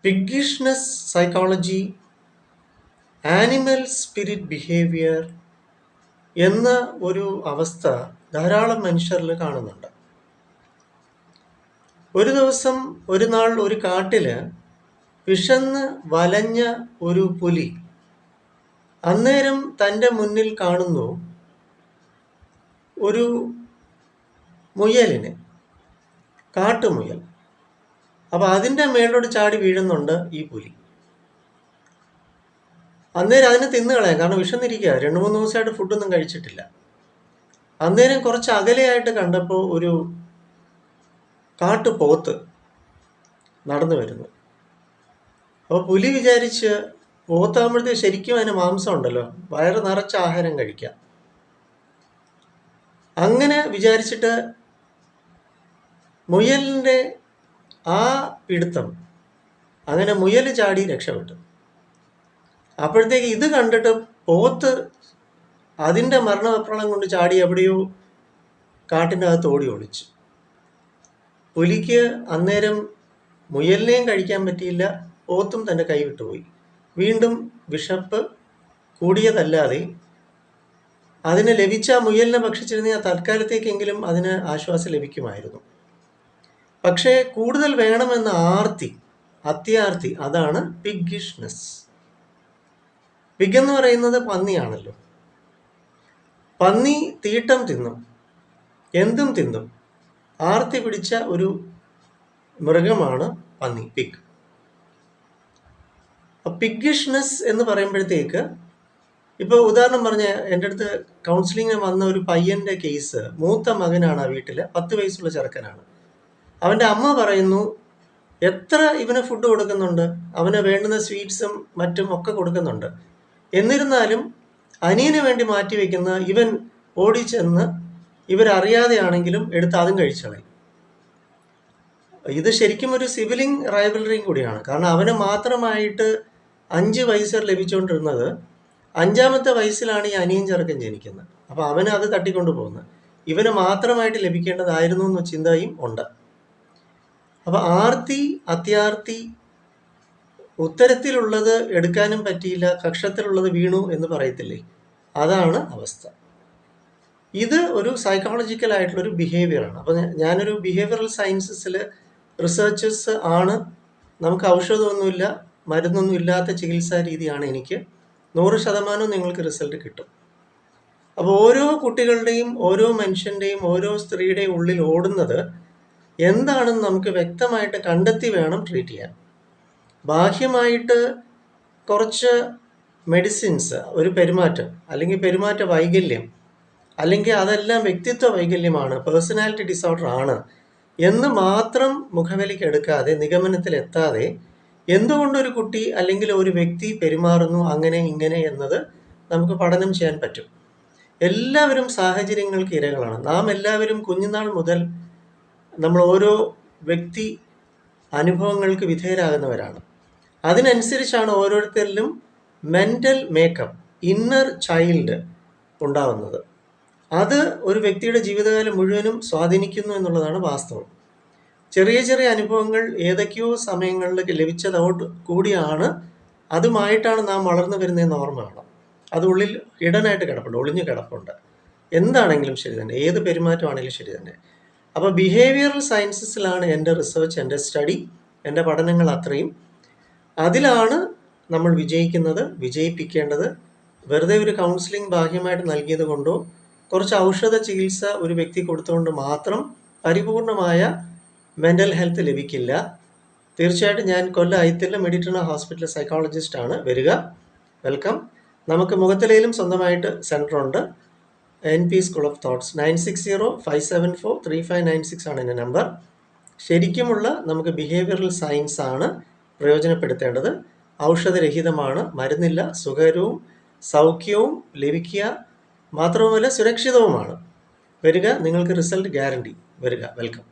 പിഗ്ഗിഷ്നെസ് psychology, animal spirit behaviour എന്ന ഒരു അവസ്ഥ ധാരാളം മനുഷ്യരിൽ കാണുന്നുണ്ട്. ഒരു ദിവസം ഒരു നാൾ ഒരു കാട്ടില് വിശന്ന് വലഞ്ഞ ഒരു പുലി അന്നേരം തൻ്റെ മുന്നിൽ കാണുന്നു ഒരു മുയലിനെ, കാട്ടുമുയൽ. അപ്പം അതിൻ്റെ മേലോട്ട് ചാടി വീഴുന്നുണ്ട് ഈ പുലി. അന്നേരം അതിനെ തിന്നുകളയാം, കാരണം വിശന്നിരിക്കുക, 2-3 ദിവസമായിട്ട് ഫുഡൊന്നും കഴിച്ചിട്ടില്ല. അന്നേരം കുറച്ച് അകലെയായിട്ട് കണ്ടപ്പോൾ ഒരു കാട്ടുപോത്ത് നടന്നു വരുന്നു. അപ്പോൾ പുലി വിചാരിച്ച് പോത്താകുമ്പോഴത്തേക്ക് ശരിക്കും അതിന് മാംസം ഉണ്ടല്ലോ, വയറ് നിറച്ച ആഹാരം കഴിക്കാം. അങ്ങനെ വിചാരിച്ചിട്ട് മുയലിൻ്റെ ആ പിടുത്തം, അങ്ങനെ മുയൽ ചാടി രക്ഷപ്പെട്ടു. അപ്പോഴത്തേക്ക് ഇത് കണ്ടിട്ട് പോത്ത് അതിൻ്റെ മരണവെപ്രളം കൊണ്ട് ചാടി എവിടെയോ കാട്ടിൻ്റെ അകത്ത് ഓടി ഒളിച്ചു. പുലിക്ക് അന്നേരം മുയലിനെയും കഴിക്കാൻ പറ്റിയില്ല, പോത്തും തൻ്റെ കൈ വിട്ടുപോയി. വീണ്ടും വിശപ്പ് കൂടിയതല്ലാതെ അതിന് ലഭിച്ച മുയലിനെ ഭക്ഷിച്ചിരുന്ന തൽക്കാലത്തേക്കെങ്കിലും അതിന് ആശ്വാസം ലഭിക്കുമായിരുന്നു. പക്ഷേ കൂടുതൽ വേണമെന്ന ആർത്തി, അത്യാർത്തി, അതാണ് പിഗ്ഗിഷ്നെസ്. പിഗ് എന്ന് പറയുന്നത് പന്നിയാണല്ലോ. പന്നി തീട്ടം തിന്നും, എന്തും തിന്നും. ആർത്തി പിടിച്ച ഒരു മൃഗമാണ് പന്നി, പിഗ്. പിഗ്ഗിഷ്നെസ് എന്ന് പറയുമ്പോഴത്തേക്ക്, ഇപ്പോൾ ഉദാഹരണം പറഞ്ഞ എൻ്റെ അടുത്ത് കൗൺസിലിങ്ങിന് വന്ന ഒരു പയ്യൻ്റെ കേസ്, മൂത്ത മകനാണ് ആ വീട്ടിൽ, 10 വയസ്സുള്ള ചെറുക്കനാണ്. അവൻ്റെ അമ്മ പറയുന്നു, എത്ര ഇവന് ഫുഡ് കൊടുക്കുന്നുണ്ട്, അവന് വേണ്ടുന്ന സ്വീറ്റ്സും മറ്റും ഒക്കെ കൊടുക്കുന്നുണ്ട്, എന്നിരുന്നാലും അനിയന് വേണ്ടി മാറ്റി വയ്ക്കുന്ന ഇവൻ ഓടിച്ചെന്ന് ഇവരറിയാതെയാണെങ്കിലും എടുത്ത് അതും കഴിച്ചളയും. ഇത് ശരിക്കും ഒരു സിബിലിംഗ് റൈവലറിയും കൂടിയാണ്. കാരണം അവന് മാത്രമായിട്ട് 5 വയസ്സ് ലഭിച്ചുകൊണ്ടിരുന്നത് 5ാമത്തെ വയസ്സിലാണ് ഈ അനിയൻ ചെറുക്കൻ ജനിക്കുന്നത്. അപ്പോൾ അവന് അത് തട്ടിക്കൊണ്ടു പോകുന്നത് ഇവന് മാത്രമായിട്ട് ലഭിക്കേണ്ടതായിരുന്നു എന്ന ചിന്തയും ഉണ്ട്. അപ്പോൾ ആർത്തി, അത്യാർത്തി, ഉത്തരത്തിലുള്ളത് എടുക്കാനും പറ്റിയില്ല, കക്ഷത്തിലുള്ളത് വീണു എന്ന് പറയത്തില്ലേ, അതാണ് അവസ്ഥ. ഇത് ഒരു സൈക്കോളജിക്കൽ ആയിട്ടുള്ളൊരു ബിഹേവിയറാണ്. അപ്പോൾ ഞാനൊരു ബിഹേവിയറൽ സയൻസസിൽ റിസർച്ചേഴ്സ് ആണ്. നമുക്ക് ഔഷധമൊന്നുമില്ല, മരുന്നൊന്നും ഇല്ലാത്ത ചികിത്സാ രീതിയാണ് എനിക്ക്. 100% നിങ്ങൾക്ക് റിസൾട്ട് കിട്ടും. അപ്പോൾ ഓരോ കുട്ടികളുടെയും, ഓരോ മനുഷ്യൻ്റെയും, ഓരോ സ്ത്രീയുടെയും ഉള്ളിൽ ഓടുന്നത് എന്താണെന്ന് നമുക്ക് വ്യക്തമായിട്ട് കണ്ടെത്തി വേണം ട്രീറ്റ് ചെയ്യാൻ. ബാഹ്യമായിട്ട് കുറച്ച് മെഡിസിൻസ്, ഒരു പെരുമാറ്റം അല്ലെങ്കിൽ പെരുമാറ്റ വൈകല്യം, അല്ലെങ്കിൽ അതെല്ലാം വ്യക്തിത്വ വൈകല്യമാണ്, പേഴ്സണാലിറ്റി ഡിസോർഡർ ആണ് എന്ന് മാത്രം മുഖവിലേക്ക് എടുക്കാതെ, നിഗമനത്തിലെത്താതെ എന്തുകൊണ്ടൊരു കുട്ടി അല്ലെങ്കിൽ ഒരു വ്യക്തി പെരുമാറുന്നു അങ്ങനെ ഇങ്ങനെ എന്നത് നമുക്ക് പഠനം ചെയ്യാൻ പറ്റും. എല്ലാവരും സാഹചര്യങ്ങൾക്ക് ഇരകളാണ്. നാം എല്ലാവരും കുഞ്ഞുനാൾ മുതൽ നമ്മൾ ഓരോ വ്യക്തി അനുഭവങ്ങൾക്ക് വിധേയരാകുന്നവരാണ്. അതിനനുസരിച്ചാണ് ഓരോരുത്തരിലും മെൻ്റൽ മേക്കപ്പ്, ഇന്നർ ചൈൽഡ് ഉണ്ടാവുന്നത്. അത് ഒരു വ്യക്തിയുടെ ജീവിതകാലം മുഴുവനും സ്വാധീനിക്കുന്നു എന്നുള്ളതാണ് വാസ്തവം. ചെറിയ ചെറിയ അനുഭവങ്ങൾ ഏതൊക്കെയോ സമയങ്ങളിൽ ലഭിച്ചതോട് കൂടിയാണ്, അതുമായിട്ടാണ് നാം വളർന്നു വരുന്നതെന്ന് ഓർമ്മ വേണം. അത് ഉള്ളിൽ ഇടനായിട്ട് കിടപ്പുണ്ട്, ഒളിഞ്ഞു കിടപ്പുണ്ട്. എന്താണെങ്കിലും ശരി തന്നെ, ഏത് പെരുമാറ്റമാണെങ്കിലും ശരി തന്നെ. അപ്പോൾ ബിഹേവിയറൽ സയൻസസിലാണ് എൻ്റെ റിസർച്ച്, എൻ്റെ സ്റ്റഡി, എൻ്റെ പഠനങ്ങൾ അത്രയും. അതിലാണ് നമ്മൾ വിജയിക്കുന്നത്, വിജയിപ്പിക്കേണ്ടത്. വെറുതെ ഒരു കൗൺസിലിംഗ് ബാഹ്യമായിട്ട് നൽകിയത് കൊണ്ടോ കുറച്ച് ഔഷധ ചികിത്സ ഒരു വ്യക്തി കൊടുത്തുകൊണ്ട് മാത്രം പരിപൂർണമായ മെൻ്റൽ ഹെൽത്ത് ലഭിക്കില്ല. തീർച്ചയായിട്ടും ഞാൻ കൊല്ലം ഐത്തില്ല മെഡിറ്ററേനിയൻ ഹോസ്പിറ്റൽ സൈക്കോളജിസ്റ്റ് ആണ്. വരിക, വെൽക്കം. നമുക്ക് മുഖത്തലയിലും സ്വന്തമായിട്ട് സെൻ്ററുണ്ട്. NP school of thoughts. 9605743596 ആണ് എൻ്റെ നമ്പർ. ശരിക്കുമുള്ള നമുക്ക് ബിഹേവിയറൽ സയൻസ് ആണ് പ്രയോജനപ്പെടുത്തേണ്ടത്. ഔഷധരഹിതമാണ്, മരുന്നില്ല, സുഖകരവും സൗഖ്യവും ലഭിക്കുക മാത്രവുമല്ല സുരക്ഷിതവുമാണ്. വരിക, നിങ്ങൾക്ക് റിസൾട്ട് ഗ്യാരണ്ടി. വരിക, വെൽക്കം.